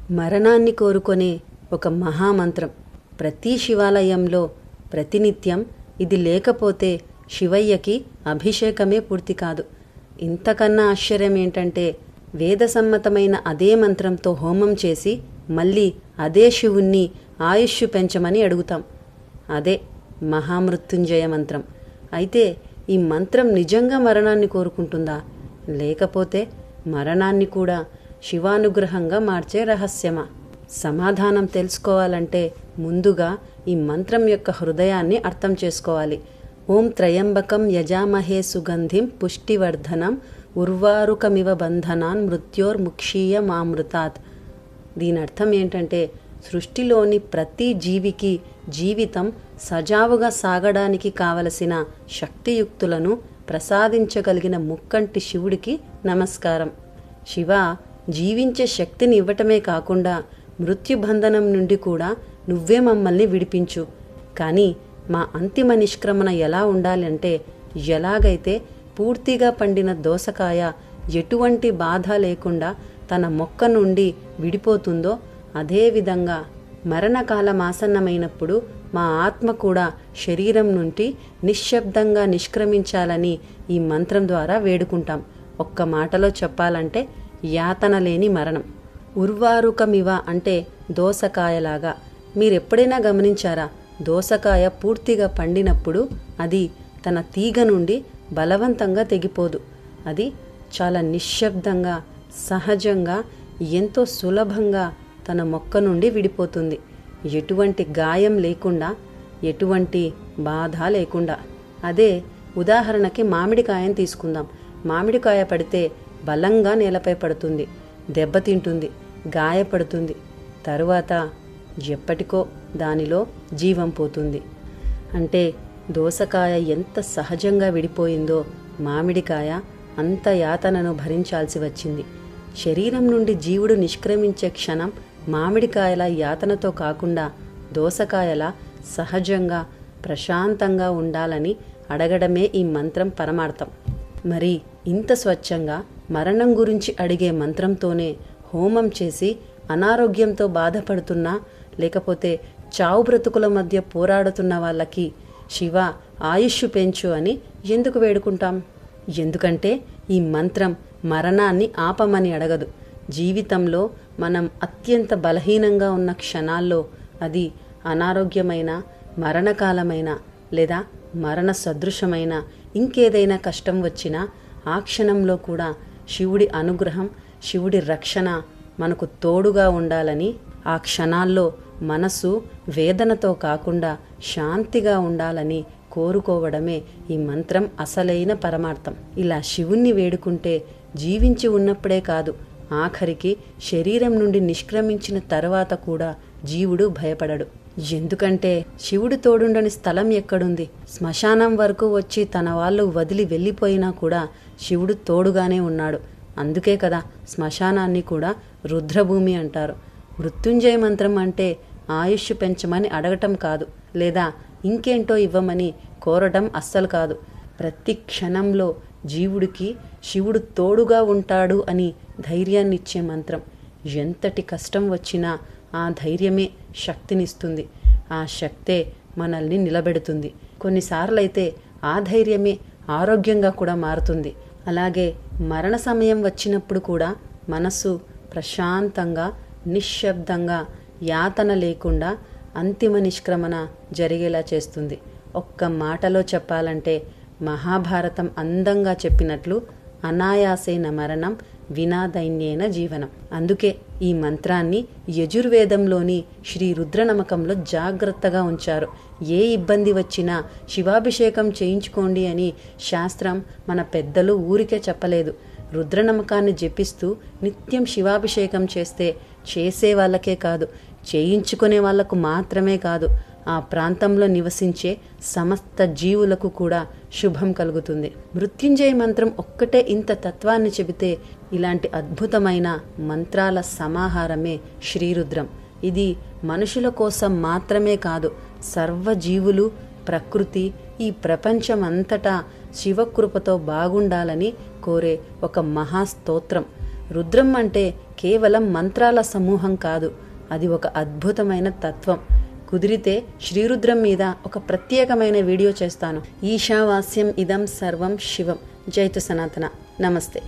మరణాన్ని కోరుకునే ఒక మహామంత్రం ప్రతి శివాలయంలో ప్రతినిత్యం ఇది లేకపోతే శివయ్యకి అభిషేకమే పూర్తి కాదు. ఇంతకన్నా ఆశ్చర్యం ఏంటంటే వేదసమ్మతమైన అదే మంత్రంతో హోమం చేసి మళ్ళీ అదే శివుణ్ణి ఆయుష్ పెంచమని అడుగుతాం. అదే మహామృత్యుంజయ మంత్రం. అయితే ఈ మంత్రం నిజంగా మరణాన్ని కోరుకుంటుందా, లేకపోతే మరణాన్ని కూడా శివానుగ్రహంగా మార్చే రహస్యమా? సమాధానం తెలుసుకోవాలంటే ముందుగా ఈ మంత్రం యొక్క హృదయాన్ని అర్థం చేసుకోవాలి. ఓం త్రయంబకం యజామహే సుగంధిం పుష్టివర్ధనం ఉర్వారుకమివ బంధనాన్ మృత్యోర్ముక్షీయమామృతాత్. దీని అర్థం ఏంటంటే సృష్టిలోని ప్రతి జీవికి జీవితం సజావుగా సాగడానికి కావలసిన శక్తియుక్తులను ప్రసాదించగలిగిన ముక్కంటి శివుడికి నమస్కారం. శివ, జీవించే శక్తిని ఇవ్వటమే కాకుండా మృత్యుబంధనం నుండి కూడా నువ్వే మమ్మల్ని విడిపించు. కానీ మా అంతిమ నిష్క్రమణ ఎలా ఉండాలంటే ఎలాగైతే పూర్తిగా పండిన దోసకాయ ఎటువంటి బాధ లేకుండా తన మొక్క నుండి విడిపోతుందో అదేవిధంగా మరణకాలం ఆసన్నమైనప్పుడు మా ఆత్మ కూడా శరీరం నుండి నిశ్శబ్దంగా నిష్క్రమించాలని ఈ మంత్రం ద్వారా వేడుకుంటాం. ఒక్క మాటలో చెప్పాలంటే యాతన లేని మరణం. ఉర్వారుకమివ అంటే దోసకాయలాగా. మీరెప్పుడైనా గమనించారా? దోసకాయ పూర్తిగా పండినప్పుడు అది తన తీగ నుండి బలవంతంగా తెగిపోదు. అది చాలా నిశ్శబ్దంగా, సహజంగా, ఎంతో సులభంగా తన మొక్క నుండి విడిపోతుంది. ఎటువంటి గాయం లేకుండా, ఎటువంటి బాధ లేకుండా. అదే ఉదాహరణకి మామిడికాయని తీసుకుందాం. మామిడికాయ పడితే బలంగా నేలపై పడుతుంది, దెబ్బతింటుంది, గాయపడుతుంది. తరువాత ఎప్పటికో దానిలో జీవం పోతుంది. అంటే దోసకాయ ఎంత సహజంగా విడిపోయిందో మామిడికాయ అంత యాతనను భరించాల్సి వచ్చింది. శరీరం నుండి జీవుడు నిష్క్రమించే క్షణం మామిడికాయల యాతనతో కాకుండా దోసకాయల సహజంగా ప్రశాంతంగా ఉండాలని అడగడమే ఈ మంత్రం పరమార్థం. మరి ఇంత స్వచ్ఛంగా మరణం గురించి అడిగే మంత్రంతోనే హోమం చేసి అనారోగ్యంతో బాధపడుతున్నా, లేకపోతే చావు బ్రతుకుల మధ్య పోరాడుతున్న వాళ్ళకి శివ ఆయుష్ పెంచు అని ఎందుకు వేడుకుంటాం? ఎందుకంటే ఈ మంత్రం మరణాన్ని ఆపమని అడగదు. జీవితంలో మనం అత్యంత బలహీనంగా ఉన్న క్షణాల్లో, అది అనారోగ్యమైన, మరణకాలమైన లేదా మరణ సదృశమైన ఇంకేదైనా కష్టం వచ్చినా ఆ క్షణంలో కూడా శివుడి అనుగ్రహం, శివుడి రక్షణ మనకు తోడుగా ఉండాలని, ఆ క్షణాల్లో మనసు వేదనతో కాకుండా శాంతిగా ఉండాలని కోరుకోవడమే ఈ మంత్రం అసలైన పరమార్థం. ఇలా శివుణ్ణి వేడుకుంటే జీవించి ఉన్నప్పుడే కాదు, ఆఖరికి శరీరం నుండి నిష్క్రమించిన తర్వాత కూడా జీవుడు భయపడడు. ఎందుకంటే శివుడు తోడుండని స్థలం ఎక్కడుంది? శ్మశానం వరకు వచ్చి తన వాళ్ళు వదిలి వెళ్ళిపోయినా కూడా శివుడు తోడుగానే ఉన్నాడు. అందుకే కదా శ్మశానాన్ని కూడా రుద్రభూమి అంటారు. మృత్యుంజయ మంత్రం అంటే ఆయుష్ పెంచమని అడగటం కాదు, లేదా ఇంకేంటో ఇవ్వమని కోరటం అస్సలు కాదు. ప్రతి క్షణంలో జీవుడికి శివుడు తోడుగా ఉంటాడు అని ధైర్యాన్నిచ్చే మంత్రం. ఎంతటి కష్టం వచ్చినా ఆ ధైర్యమే శక్తినిస్తుంది. ఆ శక్తే మనల్ని నిలబెడుతుంది. కొన్నిసార్లైతే ఆ ధైర్యమే ఆరోగ్యంగా కూడా మారుతుంది. అలాగే మరణ సమయం వచ్చినప్పుడు కూడా మనసు ప్రశాంతంగా, నిశ్శబ్దంగా, యాతన లేకుండా అంతిమ నిష్క్రమణ జరిగేలా చేస్తుంది. ఒక్క మాటలో చెప్పాలంటే మహాభారతం అందంగా చెప్పినట్లు అనాయాసేన మరణం వినా దైన్యేన జీవనం. అందుకే ఈ మంత్రాన్ని యజుర్వేదంలోని శ్రీ రుద్రనమకంలో జాగ్రత్తగా ఉంచారు. ఏ ఇబ్బంది వచ్చినా శివాభిషేకం చేయించుకోండి అని శాస్త్రం మన పెద్దలు ఊరికే చెప్పలేదు. రుద్రనమకాన్ని జపిస్తూ నిత్యం శివాభిషేకం చేస్తే చేసే వాళ్ళకే కాదు, చేయించుకునే వాళ్లకు మాత్రమే కాదు, ఆ ప్రాంతంలో నివసించే సమస్త జీవులకు కూడా శుభం కలుగుతుంది. మృత్యుంజయ మంత్రం ఒక్కటే ఇంత తత్వాన్ని చెబితే ఇలాంటి అద్భుతమైన మంత్రాల సమాహారమే శ్రీరుద్రం. ఇది మనుషుల కోసం మాత్రమే కాదు, సర్వజీవులు, ప్రకృతి, ఈ ప్రపంచమంతటా శివకృపతో బాగుండాలని కోరే ఒక మహాస్తోత్రం. రుద్రం అంటే కేవలం మంత్రాల సమూహం కాదు, అది ఒక అద్భుతమైన తత్వం. కుదిరితే శ్రీరుద్రం మీద ఒక ప్రత్యేకమైన వీడియో చేస్తాను. ఈశావాస్యం ఇదం సర్వం శివం. జైతు సనాతన. నమస్తే.